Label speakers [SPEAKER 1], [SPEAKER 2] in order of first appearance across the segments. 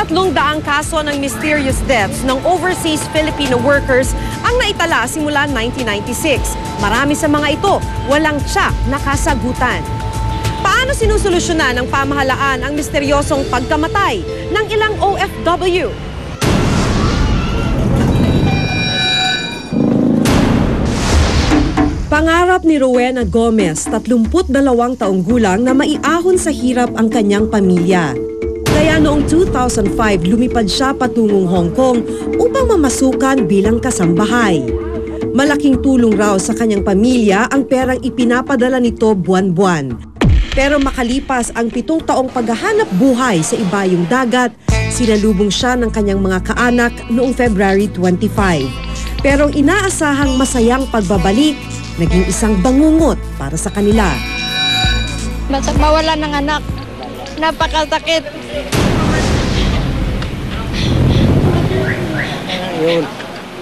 [SPEAKER 1] 200 kaso ng mysterious deaths ng overseas Filipino workers ang naitala simula 1996. Marami sa mga ito, walang tiyak na kasagutan. Paano sinusolusyonan ng pamahalaan ang misteryosong pagkamatay ng ilang OFW? Pangarap ni Rowena Gomez, 32 taong gulang, na maiahon sa hirap ang kanyang pamilya. Kaya noong 2005, lumipad siya patungong Hong Kong upang mamasukan bilang kasambahay. Malaking tulong raw sa kanyang pamilya ang perang ipinapadala nito buwan-buwan. Pero makalipas ang 7 taong paghahanap buhay sa ibayong dagat, sinalubong siya ng kanyang mga kaanak noong February 25. Pero ang inaasahang masayang pagbabalik, naging isang bangungot para sa kanila.
[SPEAKER 2] Basta mawala ng anak, napakasakit.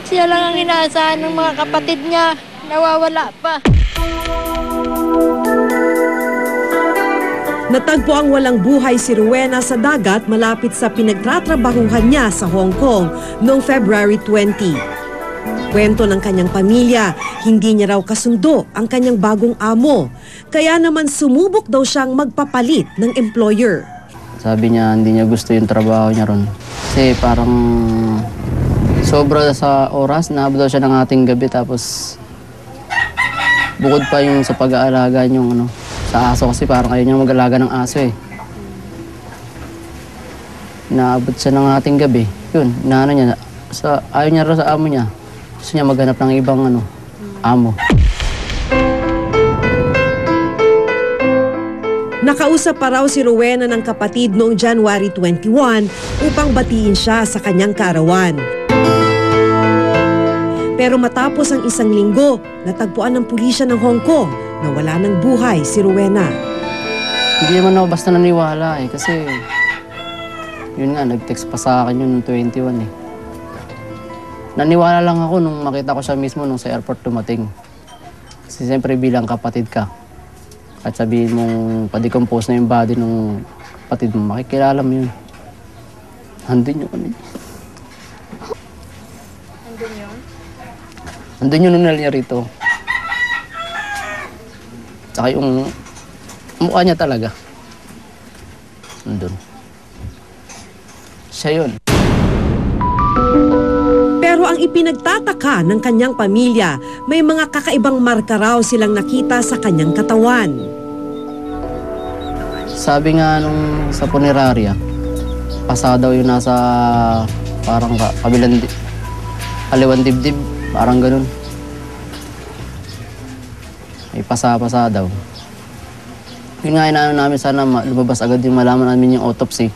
[SPEAKER 2] Siya lang ang inaasahan ng mga kapatid niya, nawawala pa.
[SPEAKER 1] Natagpo ang walang buhay si Rowena sa dagat malapit sa pinagtatrabahuhan niya sa Hong Kong noong February 20. Kwento ng kanyang pamilya, hindi niya raw kasundo ang kanyang bagong amo. Kaya naman sumubok daw siyang magpapalit ng employer.
[SPEAKER 3] Sabi niya hindi niya gusto yung trabaho niya ron. Kasi parang sobra sa oras, naabot daw siya ng ating gabi. Tapos bukod pa yung sa pag-aalaga yung sa aso, kasi parang ayaw niya mag-alaga ng aso eh. Naabot siya ng ating gabi. Yun, inaano niya. Ayaw niya raw sa amo niya. Gusto niya maghanap ng ibang amo.
[SPEAKER 1] Nakausap pa raw si Rowena ng kapatid noong January 21 upang batiin siya sa kanyang kaarawan. Pero matapos ang isang linggo, natagpuan ng pulisya ng Hong Kong na wala ng buhay si Rowena.
[SPEAKER 3] Hindi naman ako basta naniwala eh, kasi yun nga, nag-text pa sa akin yun noong 21 eh. Naniwala lang ako nung makita ko siya mismo nung sa airport dumating. Kasi siyempre bilang kapatid ka. At sabihin mong pa-decompose na yung body ng kapatid mo, makikilala mo yun. Andun yun.
[SPEAKER 2] Andun yun?
[SPEAKER 3] Andun yun nung niya rito. Tsaka yung mukha niya talaga. Andun. Siya yun.
[SPEAKER 1] Pero ang ipinagtataka ng kanyang pamilya, may mga kakaibang marka raw silang nakita sa kanyang katawan.
[SPEAKER 3] Sabi nga nung sa punerarya, pasa daw yun nasa parang kaliwan dibdib, parang ganun. May pasa-pasa daw. Yun nga inaano namin, sana lumabas agad yung malaman namin yung autopsy.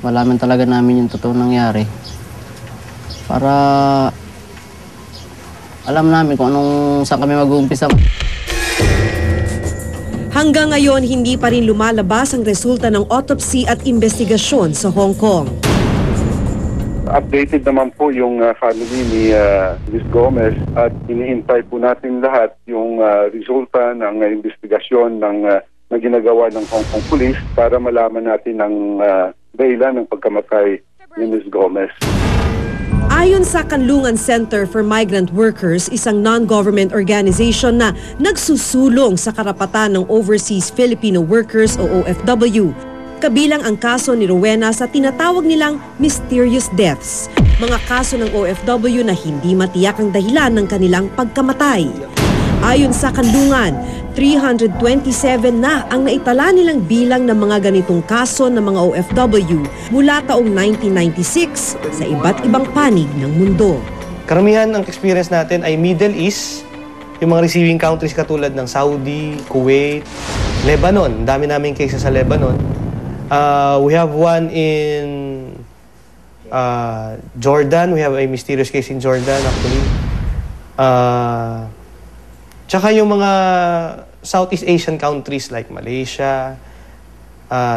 [SPEAKER 3] Malaman talaga namin yung totoong nangyari. Para alam namin kung saan kami mag-uumpisa.
[SPEAKER 1] Hanggang ngayon, hindi pa rin lumalabas ang resulta ng autopsy at investigasyon sa Hong Kong.
[SPEAKER 4] Updated naman po yung family ni Ms. Gomez at hinihintay po natin lahat yung resulta ng investigasyon na ginagawa ng Hong Kong Police para malaman natin ang dahilan ng pagkamatay ni Ms. Gomez.
[SPEAKER 1] Ayon sa Kanlungan Center for Migrant Workers, isang non-government organization na nagsusulong sa karapatan ng overseas Filipino workers o OFW, kabilang ang kaso ni Rowena sa tinatawag nilang mysterious deaths, mga kaso ng OFW na hindi matiyak ang dahilan ng kanilang pagkamatay. Ayon sa Kanlungan, 327 na ang naitala nilang bilang ng mga ganitong kaso ng mga OFW mula taong 1996 sa iba't ibang panig ng mundo.
[SPEAKER 5] Karamihan ng experience natin ay Middle East, yung mga receiving countries katulad ng Saudi, Kuwait, Lebanon. Dami namin cases sa Lebanon. We have one in Jordan. We have a mysterious case in Jordan actually. Tsaka yung mga Southeast Asian countries like Malaysia,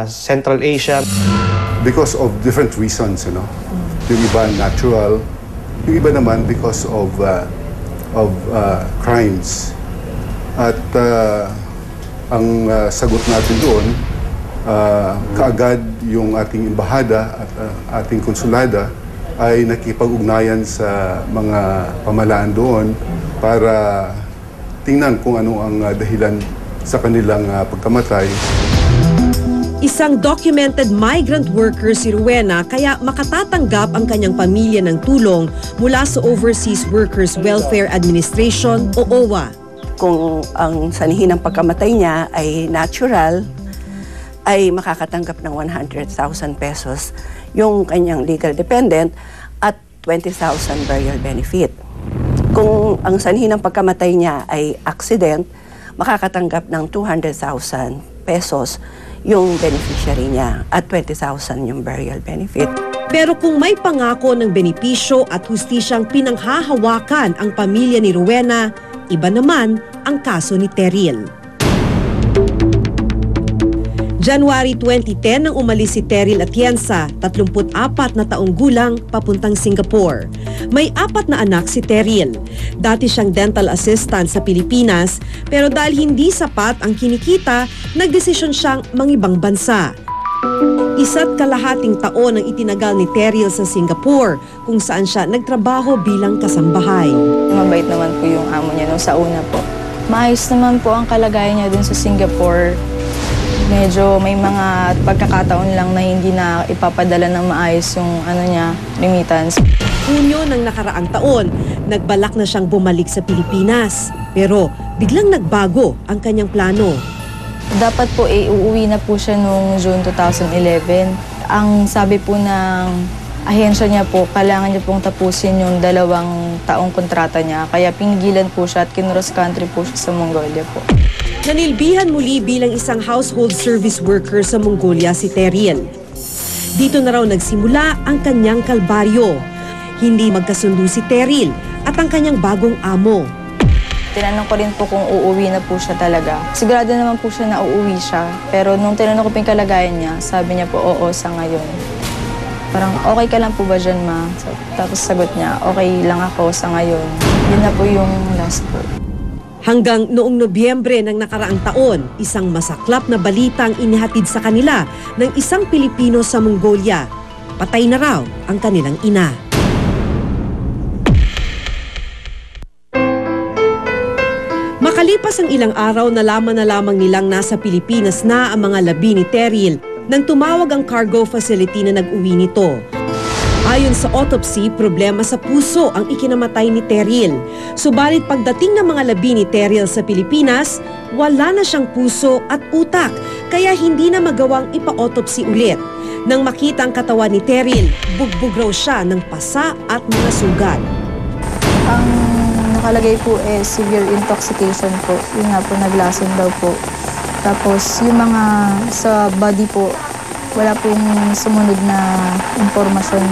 [SPEAKER 5] Central Asia.
[SPEAKER 6] Because of different reasons, Yung iba natural, yung iba naman because of crimes. At ang sagot natin doon, kaagad yung ating embahada at ating konsulada ay nakipag-ugnayan sa mga pamahalaan doon para tingnan kung ano ang dahilan sa kanilang pagkamatay.
[SPEAKER 1] Isang documented migrant worker si Rowena kaya makatatanggap ang kanyang pamilya ng tulong mula sa Overseas Workers Welfare Administration o OWA.
[SPEAKER 7] Kung ang sanhin ng pagkamatay niya ay natural, ay makakatanggap ng 100,000 pesos yung kanyang legal dependent at 20,000 burial benefit. Kung ang sanhin ng pagkamatay niya ay accident, makakatanggap ng 200,000 pesos yung beneficiary niya at 20,000 yung burial benefit.
[SPEAKER 1] Pero kung may pangako ng benepisyo at hustisyang pinanghahawakan ang pamilya ni Rowena, iba naman ang kaso ni Terrell. January 2010 nang umalis si Terrell Atienza, 34 na taong gulang, papuntang Singapore. May 4 na anak si Terrell. Dati siyang dental assistant sa Pilipinas, pero dahil hindi sapat ang kinikita, nagdesisyon siyang mangibang bansa. 1.5 taon ang itinagal ni Terrell sa Singapore, kung saan siya nagtrabaho bilang kasambahay.
[SPEAKER 8] Mabait naman po yung amo niya nung sa una po. Maayos naman po ang kalagayan niya dun sa Singapore. Medyo may mga pagkakataon lang na hindi na ipapadala ng maayos yung remittance.
[SPEAKER 1] Hunyo ng nakaraang taon, nagbalak na siyang bumalik sa Pilipinas. Pero biglang nagbago ang kanyang plano.
[SPEAKER 8] Dapat po uuwi na po siya noong June 2011. Ang sabi po ng ahensya niya po, kailangan niya pong tapusin yung 2 taong kontrata niya. Kaya pinigilan po siya at kinross country po siya sa Mongolia po.
[SPEAKER 1] Nanilbihan muli bilang isang household service worker sa Mongolia si Terrell. Dito na raw nagsimula ang kanyang kalbaryo. Hindi magkasundo si Terrell at ang kanyang bagong amo.
[SPEAKER 8] Tinanong ko rin po kung uuwi na po siya talaga. Sigurado naman po siya na uuwi siya. Pero nung tinanong ko po yung kalagayan niya, sabi niya po oo sa ngayon. Parang okay ka lang po ba dyan, ma? Tapos sagot niya, okay lang ako sa ngayon. Yun na po yung last po.
[SPEAKER 1] Hanggang noong Nobyembre ng nakaraang taon, isang masaklap na balitang inihatid sa kanila ng isang Pilipino sa Mongolia. Patay na raw ang kanilang ina. Makalipas ang ilang araw, nalaman na lamang nilang nasa Pilipinas na ang mga labi ni Terrell nang tumawag ang cargo facility na nag-uwi nito. Ayon sa autopsy, problema sa puso ang ikinamatay ni Terrell. Subalit pagdating ng mga labi ni Terrell sa Pilipinas, wala na siyang puso at utak, kaya hindi na magawang ipa-autopsy ulit. Nang makita ang katawan ni Terrell, bugbog raw siya ng pasa at mga sugat.
[SPEAKER 8] Ang nakalagay po severe intoxication po. Yun nga po, naglason daw po. Tapos yung mga sa body po, wala pong sumunod na impormasyon.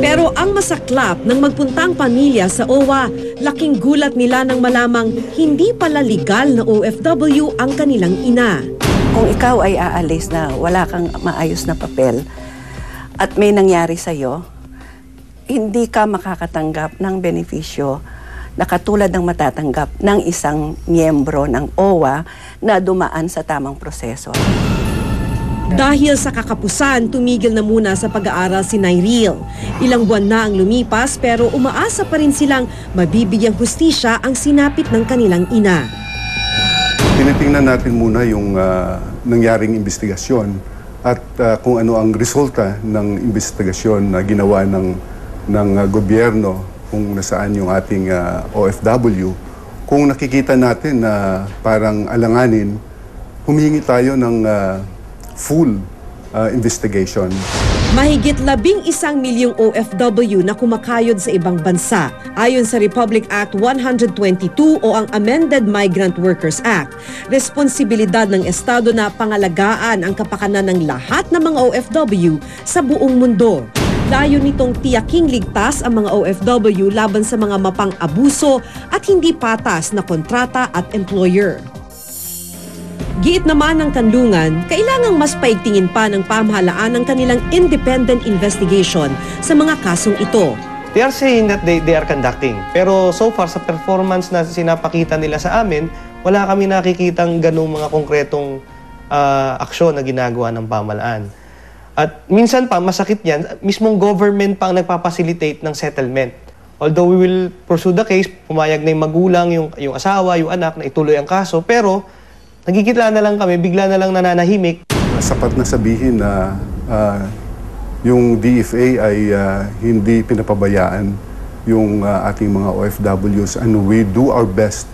[SPEAKER 1] Pero ang masaklap nang magpunta ang pamilya sa OWA, laking gulat nila nang malamang hindi pala legal na OFW ang kanilang ina.
[SPEAKER 7] Kung ikaw ay aalis na wala kang maayos na papel at may nangyari sa'yo, hindi ka makakatanggap ng benepisyo na katulad ng matatanggap ng isang miyembro ng OWA na dumaan sa tamang proseso.
[SPEAKER 1] Dahil sa kakapusan, tumigil na muna sa pag-aaral si Nyril. Ilang buwan na ang lumipas pero umaasa pa rin silang mabibigyang hustisya ang sinapit ng kanilang ina.
[SPEAKER 6] Tinitingnan natin muna yung nangyaring investigasyon at kung ano ang resulta ng investigasyon na ginawa ng gobyerno kung nasaan yung ating OFW. Kung nakikita natin na parang alanganin, humingi tayo ng full investigation.
[SPEAKER 1] Mahigit 11 milyong OFW na kumakayod sa ibang bansa. Ayon sa Republic Act 122 o ang Amended Migrant Workers Act, responsibilidad ng Estado na pangalagaan ang kapakanan ng lahat ng mga OFW sa buong mundo. Layo nitong tiyaking ligtas ang mga OFW laban sa mga mapang-abuso at hindi patas na kontrata at employer. Giit naman ng kanlungan, kailangang mas paigtingin pa ng pamahalaan ang kanilang independent investigation sa mga kasong ito.
[SPEAKER 5] They are saying that they are conducting. Pero so far, sa performance na sinapakita nila sa amin, wala kami nakikitang ganung mga konkretong aksyon na ginagawa ng pamahalaan. At minsan pa, masakit yan, mismong government pa ang nagpapacilitate ng settlement. Although we will pursue the case, pumayag na yung magulang, yung asawa, yung anak na ituloy ang kaso, pero nagkikitla na lang kami, bigla na lang nananahimik.
[SPEAKER 6] Sapat na sabihin na yung DFA ay hindi pinapabayaan yung ating mga OFWs, and we do our best.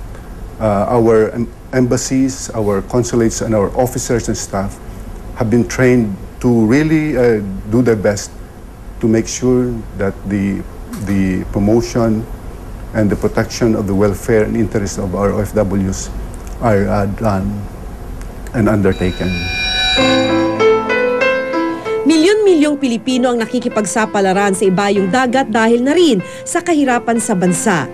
[SPEAKER 6] Our embassies, our consulates, and our officers and staff have been trained to really do their best to make sure that the promotion and the protection of the welfare and interests of our OFWs are done and undertaken.
[SPEAKER 1] Milyon-milyong Pilipino ang nakikipagsapalaran sa ibayong dagat dahil na rin sa kahirapan sa bansa.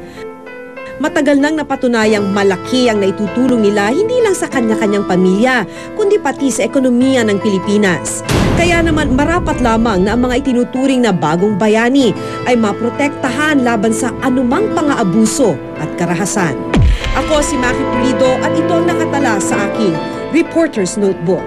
[SPEAKER 1] Matagal nang napatunayang malaki ang naitutulong nila hindi lang sa kanya-kanyang pamilya, kundi pati sa ekonomiya ng Pilipinas. Kaya naman marapat lamang na ang mga itinuturing na bagong bayani ay maprotektahan laban sa anumang pang-aabuso at karahasan. Ako si Maki Pulido at ito ang nakatala sa aking Reporter's Notebook.